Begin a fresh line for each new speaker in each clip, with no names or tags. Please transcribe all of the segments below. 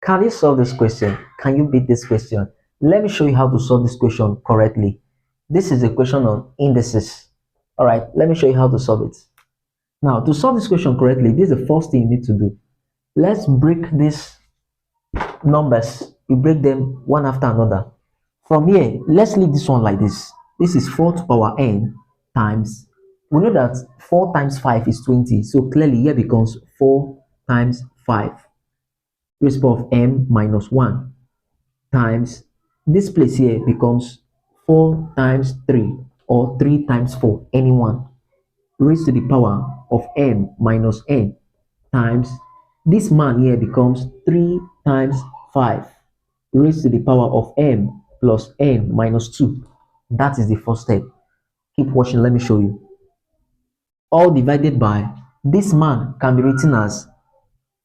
Can you solve this question? Can you beat this question? Let me show you how to solve this question correctly. This is a question on indices. All right, let me show you how to solve it. Now, to solve this question correctly, this is the first thing you need to do. Let's break these numbers. You break them one after another. From here, let's leave this one like this. This is 4 to power n times. We know that 4 times 5 is 20. So clearly here becomes 4 times 5 raised to the power of m minus 1 times this place here becomes 4 times 3 or 3 times 4, any one, raised to the power of m minus n times this man here becomes 3 times 5 raised to the power of m plus n minus 2. That is the first step. Keep watching, let me show you. All divided by this man can be written as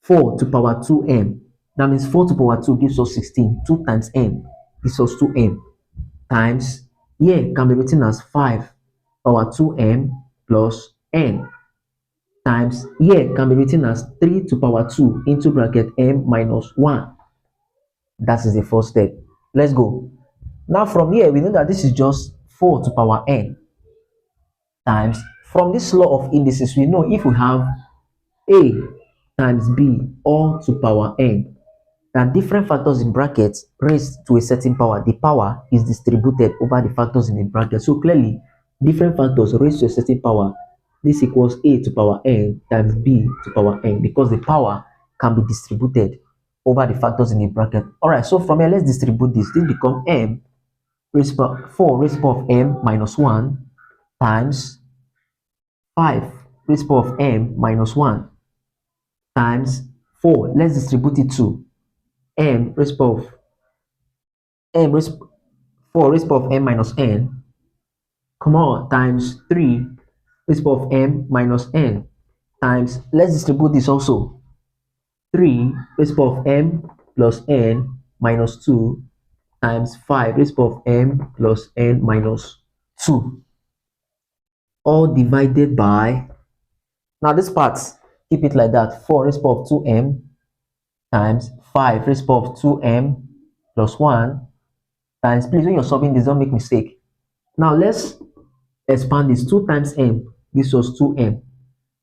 4 to power 2m. That means 4 to power 2 gives us 16. 2 times m gives us 2m. Times here can be written as 5 power 2m plus n. Times here can be written as 3 to power 2 into bracket m minus 1. That is the first step. Let's go. Now from here, we know that this is just 4 to power n times, from this law of indices, we know if we have a times b all to power n, that different factors in brackets raised to a certain power, the power is distributed over the factors in the bracket. So clearly, different factors raised to a certain power, this equals a to power n times b to power n, because the power can be distributed over the factors in the bracket. All right, so from here, let's distribute this. This becomes m raised to 4 raised to the power of m minus 1 times 5 raised to the power of m minus 1 times 4. Let's distribute it to m raised to the power of m raised 4 raised to the power of m minus n, come on, times 3 raised to the power of m minus n times, let's distribute this also, 3 raised to the power of m plus n minus 2 times 5 raised to the power of m plus n minus 2. All divided by, now this part, keep it like that, 4 raised to the power of 2m times 5 raised to the power of 2m plus 1 times, please, when you're solving this, don't make mistake. Now let's expand this. 2 times m gives us 2m.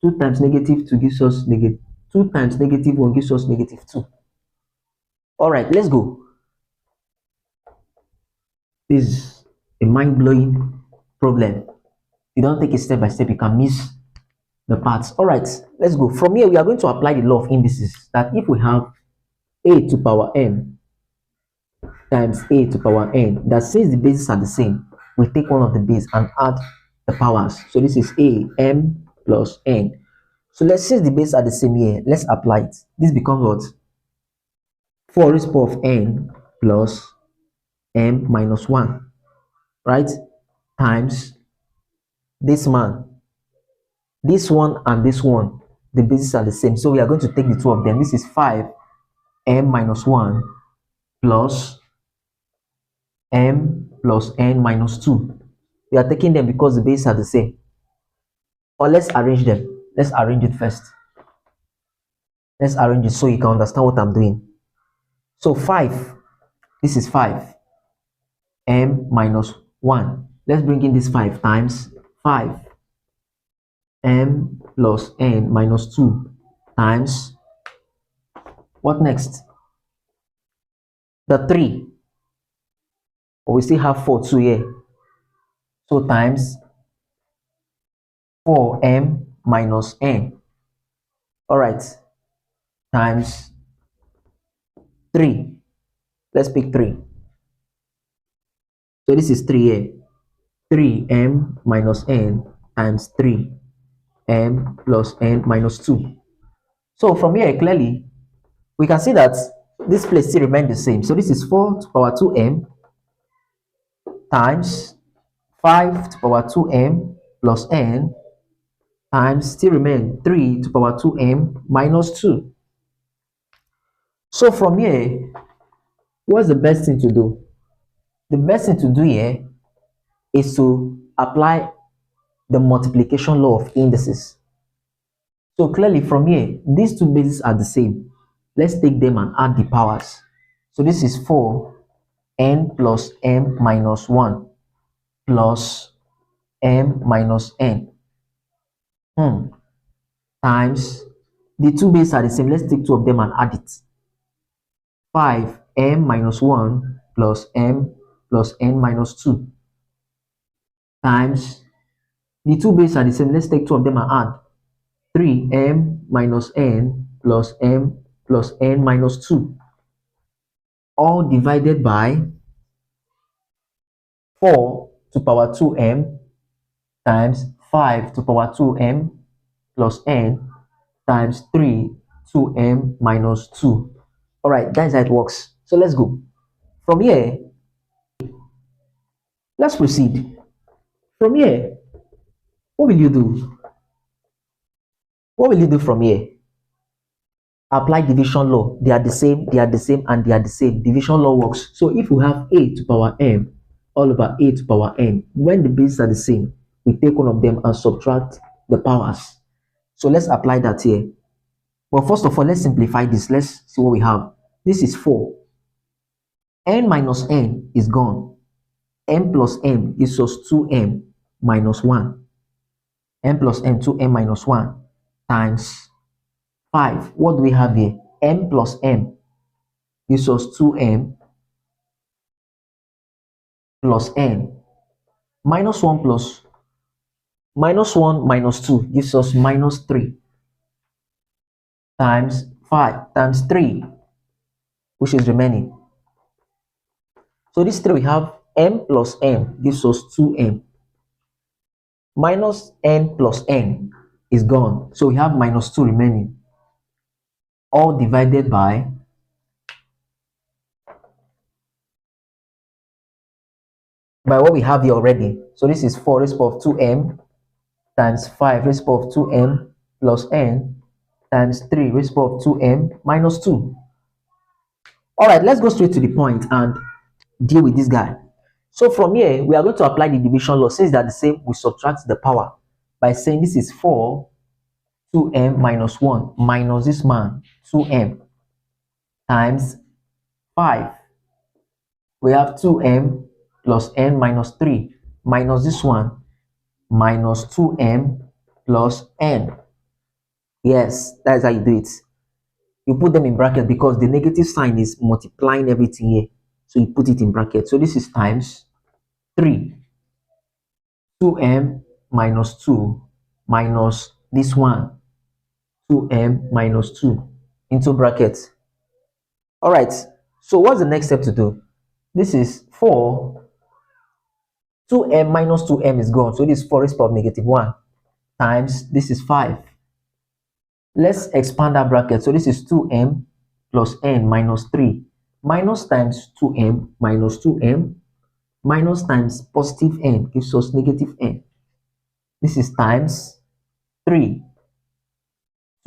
2 times negative 2 gives us negative 2 times negative 1 gives us negative 2. All right, let's go. This is a mind-blowing problem. You don't take it step by step, you can miss the parts. All right, let's go. From here, we are going to apply the law of indices, that if we have a to power n times a to power n, that since the bases are the same, we take one of the base and add the powers. So this is a m plus n. So let's, since the bases are the same here, let's apply it. This becomes what? 4 raised to the power of n plus m minus 1, right? Times this man, this one and this one, the bases are the same, so we are going to take the two of them. This is 5 m minus 1 plus m plus n minus 2. We are taking them because the bases are the same. Or let's arrange them. Let's arrange it first. Let's arrange it so you can understand what I'm doing. So 5, this is 5 m minus 1. Let's bring in this 5 times 5 m plus n minus 2 times, what next? The 3. But we still have 4 2 here. So times 4m minus n. All right. Times 3. Let's pick 3. So this is 3 here. 3m minus n times 3m plus n minus 2. So from here, clearly, we can see that this place still remains the same. So this is 4 to power 2m times 5 to power 2m plus n times still remain 3 to power 2m minus 2. So from here, what's the best thing to do? The best thing to do here is to apply the multiplication law of indices. So clearly from here, these two bases are the same. let's take them and add the powers. So this is 4n plus m minus 1 plus m minus n times the two bases are the same. Let's take two of them and add it. 5m minus 1 plus m plus n minus 2 times the two bases are the same. Let's take two of them and add 3m minus n plus m plus n minus 2, all divided by 4 to power 2m times 5 to power 2m plus n times 3 2m minus 2. All right, that's how it works. So let's go. From here, let's proceed. From here, what will you do? What will you do from here? Apply division law. They are the same, they are the same, and they are the same. Division law works. So if we have a to power m all over a to power n, when the bases are the same, we take one of them and subtract the powers. So let's apply that here. But first of all, let's simplify this. Let's see what we have. This is 4. N minus n is gone. M plus n gives us 2m minus 1. M plus n, 2m minus 1 times 5. What do we have here? M plus m gives us 2m plus n. Minus 1 plus minus 1 minus 2 gives us minus 3 times 5 times 3, which is remaining. So this 3 we have m plus n gives us 2m. Minus n plus n is gone. So we have minus 2 remaining. All divided by what we have here already. So this is 4 raised to the power of 2m times 5 raised to the power of 2m plus n times 3 raised to the power of 2m minus 2. All right, let's go straight to the point and deal with this guy. So from here, we are going to apply the division law. Since they're the same, we subtract the power by saying this is 4 2m minus 1 minus this man 2m times 5. We have 2m plus n minus 3 minus this one minus 2m plus n. Yes, that's how you do it. You put them in bracket because the negative sign is multiplying everything here. So you put it in bracket. So this is times 3. 2m minus 2 minus this one 2m minus 2 into brackets. All right, so what's the next step to do? This is 4. 2m minus 2m is gone, so this is 4 raised to the power of negative 1 times this is 5. Let's expand that bracket. So this is 2m plus n minus 3 minus times 2m minus 2m minus times positive n gives us negative n. This is times 3.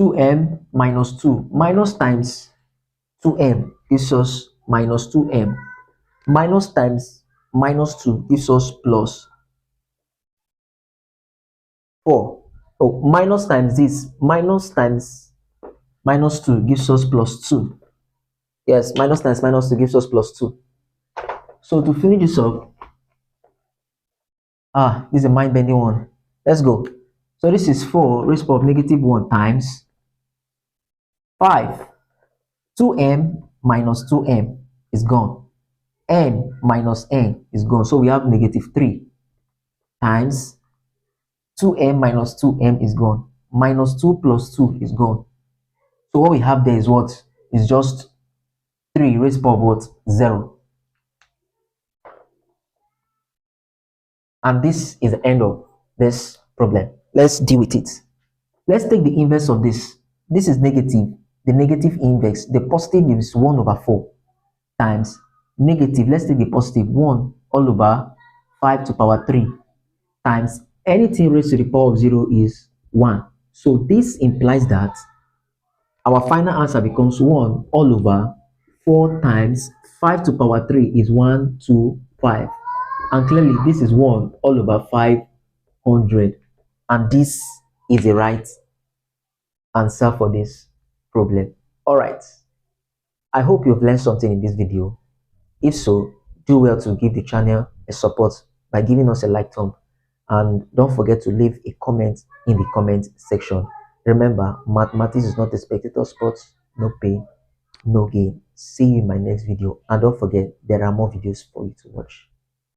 2m minus 2 minus times 2m gives us minus 2m minus times minus 2 gives us plus 4. Oh, minus times this minus times minus 2 gives us plus 2. Yes, minus times minus 2 gives us plus 2. So to finish this up, this is a mind-bending one. Let's go. So this is 4 raised to the power of negative 1 times 5. 2m minus 2m is gone. N minus n is gone. So we have negative 3 times 2m minus 2m is gone. Minus 2 plus 2 is gone. So what we have there is what? Is just 3 raised to the power of what? 0. And this is the end of this problem. Let's deal with it. Let's take the inverse of this. This is negative. The negative inverse, the positive is 1 over 4 times negative. Let's take the positive 1 all over 5 to the power 3 times anything raised to the power of 0 is 1. So this implies that our final answer becomes 1 all over 4 times 5 to the power 3 is 1, 2, 5. And clearly this is 1 all over 500. And this is the right answer for this problem. All right. I hope you've learned something in this video. If so, do well to give the channel a support by giving us a like thumb, and don't forget to leave a comment in the comment section. Remember, mathematics is not a spectator sport. No pain, no gain. See you in my next video, and don't forget there are more videos for you to watch.